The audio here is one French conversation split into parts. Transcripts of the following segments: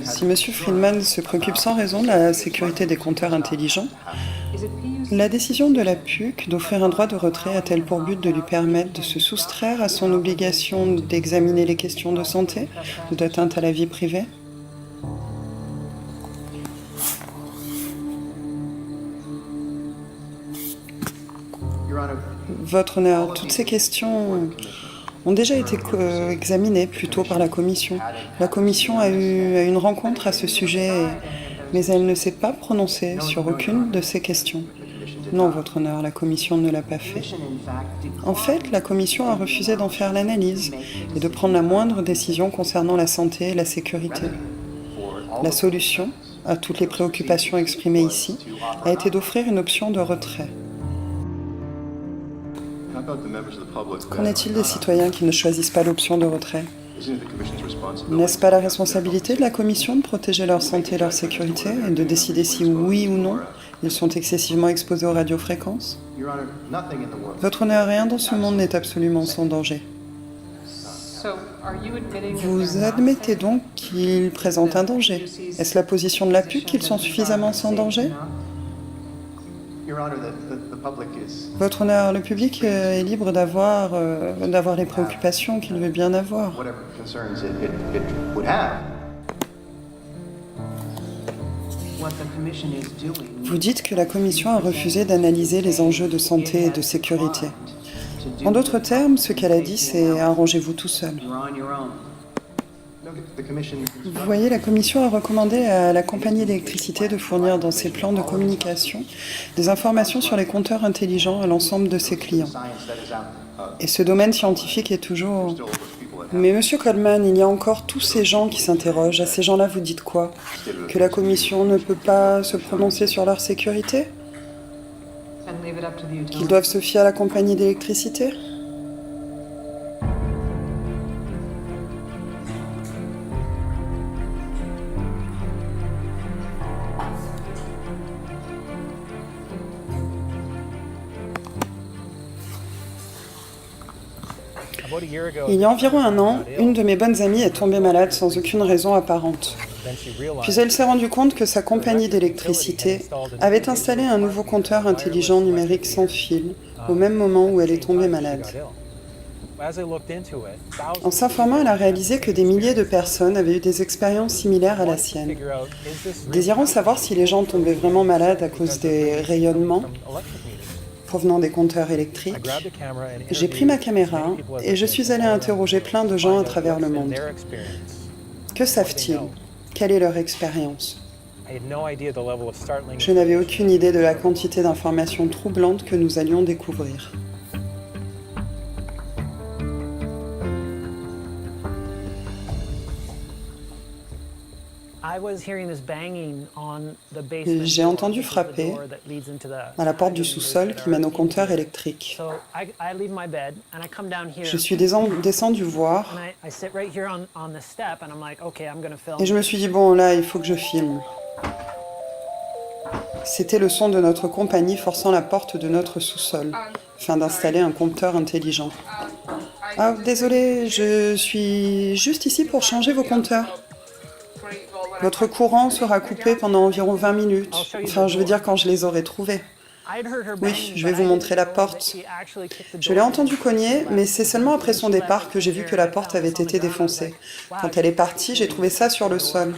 Si M. Friedman se préoccupe sans raison de la sécurité des compteurs intelligents, la décision de la PUC d'offrir un droit de retrait a-t-elle pour but de lui permettre de se soustraire à son obligation d'examiner les questions de santé ou d'atteinte à la vie privée? Votre honneur, toutes ces questions ont déjà été examinées plus tôt par la Commission. La Commission a eu une rencontre à ce sujet, mais elle ne s'est pas prononcée sur aucune de ces questions. Non, Votre honneur, la Commission ne l'a pas fait. En fait, la Commission a refusé d'en faire l'analyse et de prendre la moindre décision concernant la santé et la sécurité. La solution à toutes les préoccupations exprimées ici a été d'offrir une option de retrait. Qu'en est-il des citoyens qui ne choisissent pas l'option de retrait? N'est-ce pas la responsabilité de la Commission de protéger leur santé et leur sécurité et de décider si oui ou non ils sont excessivement exposés aux radiofréquences? Votre honneur, rien dans ce monde n'est absolument sans danger. Vous admettez donc qu'ils présentent un danger. Est-ce la position de la PUC qu'ils sont suffisamment sans danger? Votre honneur, le public est libre d'avoir les préoccupations qu'il veut bien avoir. Vous dites que la Commission a refusé d'analyser les enjeux de santé et de sécurité. En d'autres termes, ce qu'elle a dit, c'est « arrangez-vous tout seul ». Vous voyez, la Commission a recommandé à la compagnie d'électricité de fournir dans ses plans de communication des informations sur les compteurs intelligents à l'ensemble de ses clients. Et ce domaine scientifique est toujours... Mais Monsieur Coleman, il y a encore tous ces gens qui s'interrogent. À ces gens-là, vous dites quoi? Que la Commission ne peut pas se prononcer sur leur sécurité? Qu'ils doivent se fier à la compagnie d'électricité? Il y a environ un an, une de mes bonnes amies est tombée malade sans aucune raison apparente. Puis elle s'est rendue compte que sa compagnie d'électricité avait installé un nouveau compteur intelligent numérique sans fil au même moment où elle est tombée malade. En s'informant, elle a réalisé que des milliers de personnes avaient eu des expériences similaires à la sienne. Désirant savoir si les gens tombaient vraiment malades à cause des rayonnements provenant des compteurs électriques, j'ai pris ma caméra et je suis allé interroger plein de gens à travers le monde. Que savent-ils? Quelle est leur expérience? Je n'avais aucune idée de la quantité d'informations troublantes que nous allions découvrir. J'ai entendu frapper à la porte du sous-sol qui mène au compteur électrique. Je suis descendu voir et je me suis dit, bon là, il faut que je filme. C'était le son de notre compagnie forçant la porte de notre sous-sol, afin d'installer un compteur intelligent. Ah, désolé, je suis juste ici pour changer vos compteurs. Votre courant sera coupé pendant environ 20 minutes. Enfin, je veux dire quand je les aurai trouvés. Oui, je vais vous montrer la porte. Je l'ai entendu cogner, mais c'est seulement après son départ que j'ai vu que la porte avait été défoncée. Quand elle est partie, j'ai trouvé ça sur le sol.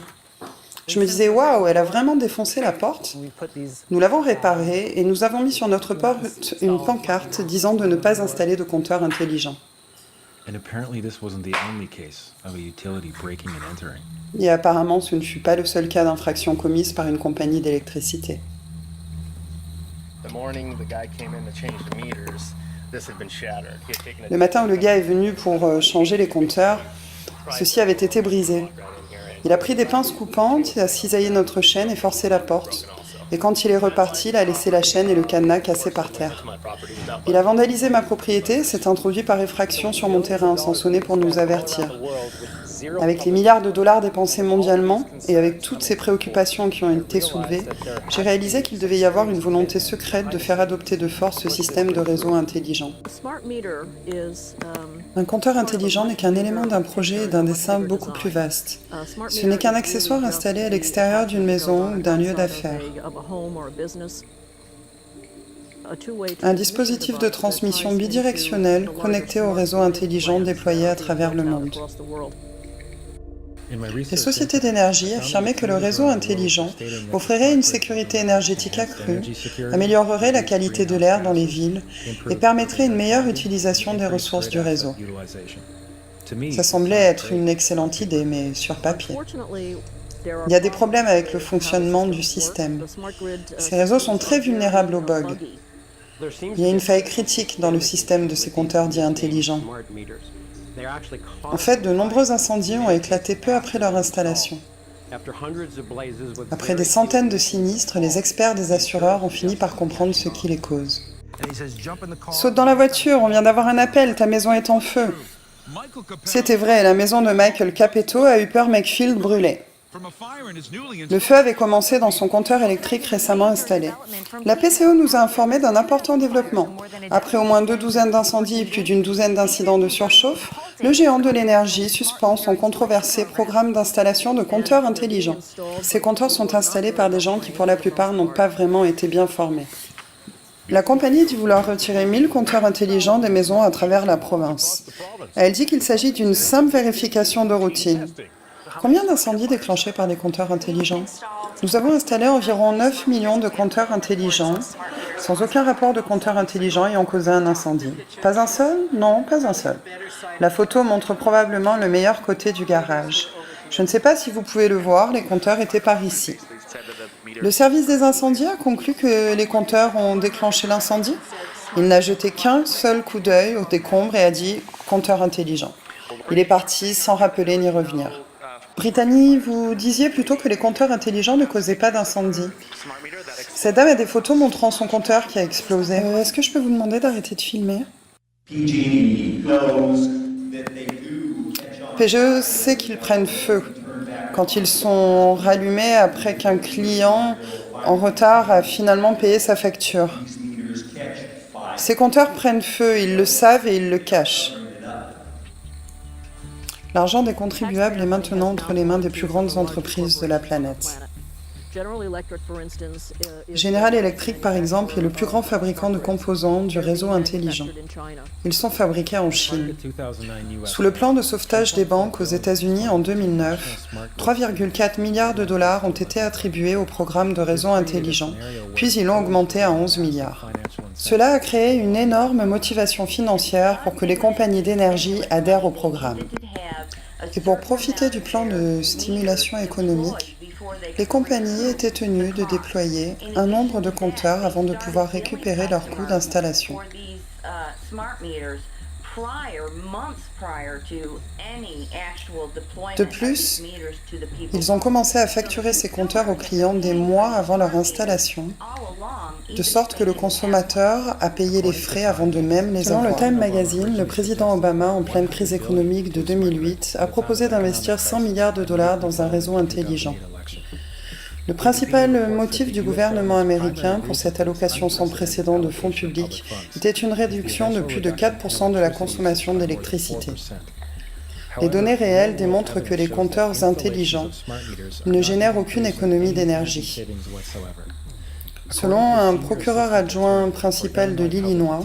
Je me disais, waouh, elle a vraiment défoncé la porte. Nous l'avons réparée et nous avons mis sur notre porte une pancarte disant de ne pas installer de compteur intelligent. Et apparemment, ce ne fut pas le seul cas d'infraction commise par une compagnie d'électricité. Le matin où le gars est venu pour changer les compteurs, ceux-ci avaient été brisés. Il a pris des pinces coupantes, a cisaillé notre chaîne et forcé la porte. Et quand il est reparti, il a laissé la chaîne et le cadenas cassés par terre. Il a vandalisé ma propriété, s'est introduit par effraction sur mon terrain sans sonner pour nous avertir. Avec les milliards de dollars dépensés mondialement et avec toutes ces préoccupations qui ont été soulevées, j'ai réalisé qu'il devait y avoir une volonté secrète de faire adopter de force ce système de réseau intelligent. Un compteur intelligent n'est qu'un élément d'un projet et d'un dessin beaucoup plus vaste. Ce n'est qu'un accessoire installé à l'extérieur d'une maison ou d'un lieu d'affaires. Un dispositif de transmission bidirectionnel connecté au réseau intelligent déployé à travers le monde. Les sociétés d'énergie affirmaient que le réseau intelligent offrirait une sécurité énergétique accrue, améliorerait la qualité de l'air dans les villes et permettrait une meilleure utilisation des ressources du réseau. Ça semblait être une excellente idée, mais sur papier. Il y a des problèmes avec le fonctionnement du système. Ces réseaux sont très vulnérables aux bugs. Il y a une faille critique dans le système de ces compteurs dits intelligents. En fait, de nombreux incendies ont éclaté peu après leur installation. Après des centaines de sinistres, les experts des assureurs ont fini par comprendre ce qui les cause. Saute dans la voiture, on vient d'avoir un appel, ta maison est en feu. C'était vrai, la maison de Michael Capetto a eu peur McField brûlait. Le feu avait commencé dans son compteur électrique récemment installé. La PCO nous a informé d'un important développement. Après au moins 2 douzaines d'incendies et plus d'une douzaine d'incidents de surchauffe, le géant de l'énergie suspend son controversé programme d'installation de compteurs intelligents. Ces compteurs sont installés par des gens qui pour la plupart n'ont pas vraiment été bien formés. La compagnie dit vouloir retirer 1000 compteurs intelligents des maisons à travers la province. Elle dit qu'il s'agit d'une simple vérification de routine. Combien d'incendies déclenchés par des compteurs intelligents? Nous avons installé environ 9 millions de compteurs intelligents, sans aucun rapport de compteur intelligent ayant causé un incendie. Pas un seul? Non, pas un seul. La photo montre probablement le meilleur côté du garage. Je ne sais pas si vous pouvez le voir, les compteurs étaient par ici. Le service des incendies a conclu que les compteurs ont déclenché l'incendie. Il n'a jeté qu'un seul coup d'œil au décombre et a dit « compteur intelligent ». Il est parti sans rappeler ni revenir. Brittany, vous disiez plutôt que les compteurs intelligents ne causaient pas d'incendie. Cette dame a des photos montrant son compteur qui a explosé. Est-ce que je peux vous demander d'arrêter de filmer? PGE sait qu'ils prennent feu quand ils sont rallumés après qu'un client en retard a finalement payé sa facture. Ces compteurs prennent feu, ils le savent et ils le cachent. L'argent des contribuables est maintenant entre les mains des plus grandes entreprises de la planète. General Electric, par exemple, est le plus grand fabricant de composants du réseau intelligent. Ils sont fabriqués en Chine. Sous le plan de sauvetage des banques aux États-Unis en 2009, 3,4 milliards de dollars ont été attribués au programme de réseau intelligent, puis ils l'ont augmenté à 11 milliards. Cela a créé une énorme motivation financière pour que les compagnies d'énergie adhèrent au programme. Et pour profiter du plan de stimulation économique, les compagnies étaient tenues de déployer un nombre de compteurs avant de pouvoir récupérer leur coût d'installation. De plus, ils ont commencé à facturer ces compteurs aux clients des mois avant leur installation, de sorte que le consommateur a payé les frais avant de même les avoir. Selon le Time Magazine, le président Obama, en pleine crise économique de 2008, a proposé d'investir 100 milliards de dollars dans un réseau intelligent. Le principal motif du gouvernement américain pour cette allocation sans précédent de fonds publics était une réduction de plus de 4% de la consommation d'électricité. Les données réelles démontrent que les compteurs intelligents ne génèrent aucune économie d'énergie. Selon un procureur adjoint principal de l'Illinois,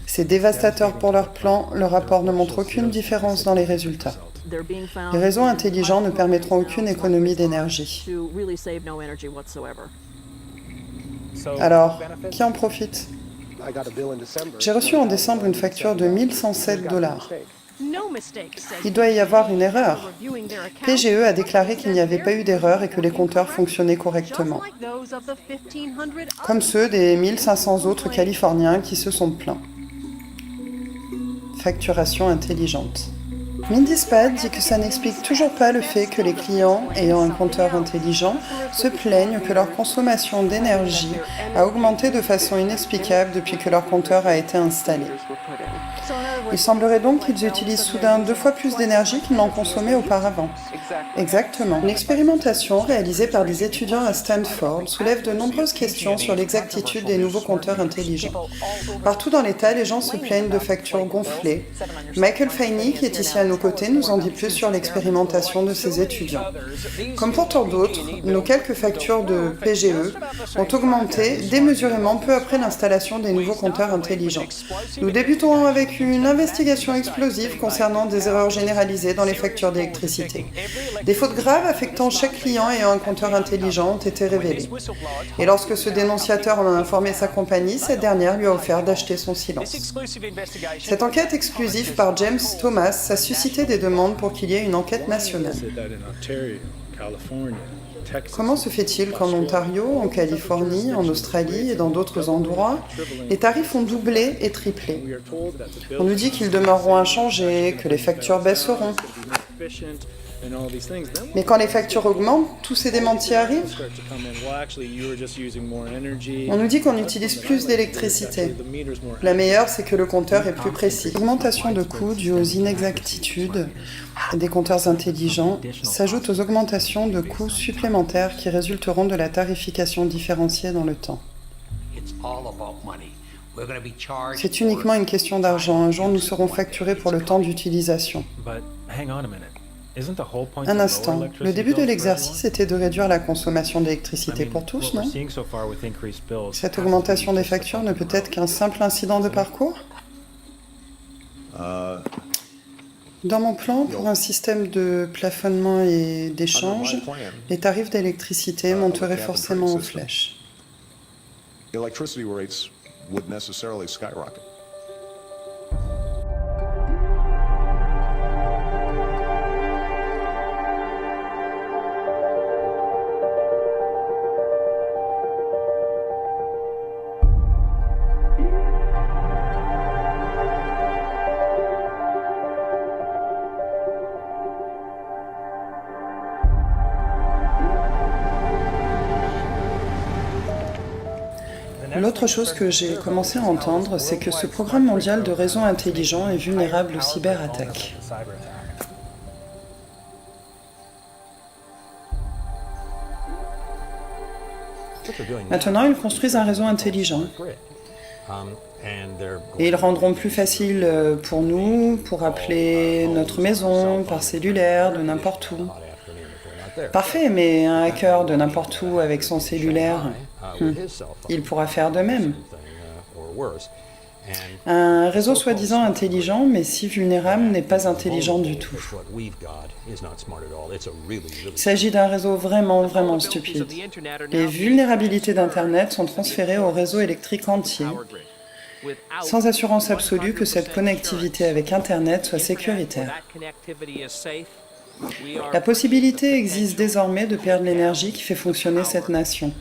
c'est dévastateur pour leur plan, le rapport ne montre aucune différence dans les résultats. Les réseaux intelligents ne permettront aucune économie d'énergie. Alors, qui en profite? J'ai reçu en décembre une facture de 1107 dollars. Il doit y avoir une erreur. PGE a déclaré qu'il n'y avait pas eu d'erreur et que les compteurs fonctionnaient correctement. Comme ceux des 1500 autres Californiens qui se sont plaints. Facturation intelligente. Mindispad dit que ça n'explique toujours pas le fait que les clients ayant un compteur intelligent se plaignent que leur consommation d'énergie a augmenté de façon inexplicable depuis que leur compteur a été installé. Il semblerait donc qu'ils utilisent soudain 2 fois plus d'énergie qu'ils n'en consommaient auparavant. Exactement. Une expérimentation réalisée par des étudiants à Stanford soulève de nombreuses questions sur l'exactitude des nouveaux compteurs intelligents. Partout dans l'État, les gens se plaignent de factures gonflées. Michael Fainey, qui est ici à nos côtés, nous en dit plus sur l'expérimentation de ces étudiants. Comme pour tant d'autres, nos quelques factures de PGE ont augmenté démesurément peu après l'installation des nouveaux compteurs intelligents. Nous débutons avec une investigation explosive concernant des erreurs généralisées dans les factures d'électricité. Des fautes graves affectant chaque client ayant un compteur intelligent ont été révélées. Et lorsque ce dénonciateur en a informé sa compagnie, cette dernière lui a offert d'acheter son silence. Cette enquête exclusive par James Thomas a suscité des demandes pour qu'il y ait une enquête nationale. Comment se fait-il qu'en Ontario, en Californie, en Australie et dans d'autres endroits, les tarifs ont doublé et triplé? On nous dit qu'ils demeureront inchangés, que les factures baisseront. Mais quand les factures augmentent, tous ces démentis arrivent. On nous dit qu'on utilise plus d'électricité. La meilleure, c'est que le compteur est plus précis. L'augmentation de coûts due aux inexactitudes des compteurs intelligents s'ajoute aux augmentations de coûts supplémentaires qui résulteront de la tarification différenciée dans le temps. C'est uniquement une question d'argent. Un jour, nous serons facturés pour le temps d'utilisation. Un instant, le début de l'exercice était de réduire la consommation d'électricité pour tous, non? Cette augmentation des factures ne peut être qu'un simple incident de parcours? Dans mon plan, pour un système de plafonnement et d'échange, les tarifs d'électricité monteraient forcément en flèche. L'autre chose que j'ai commencé à entendre, c'est que ce programme mondial de réseau intelligent est vulnérable aux cyberattaques. Maintenant, ils construisent un réseau intelligent. Et ils rendront plus facile pour nous, pour appeler notre maison par cellulaire, de n'importe où. Parfait, mais un hacker de n'importe où avec son cellulaire, il pourra faire de même. Un réseau soi-disant intelligent, mais si vulnérable, n'est pas intelligent du tout. Il s'agit d'un réseau vraiment, vraiment stupide. Les vulnérabilités d'Internet sont transférées au réseau électrique entier, sans assurance absolue que cette connectivité avec Internet soit sécuritaire. La possibilité existe désormais de perdre l'énergie qui fait fonctionner cette nation.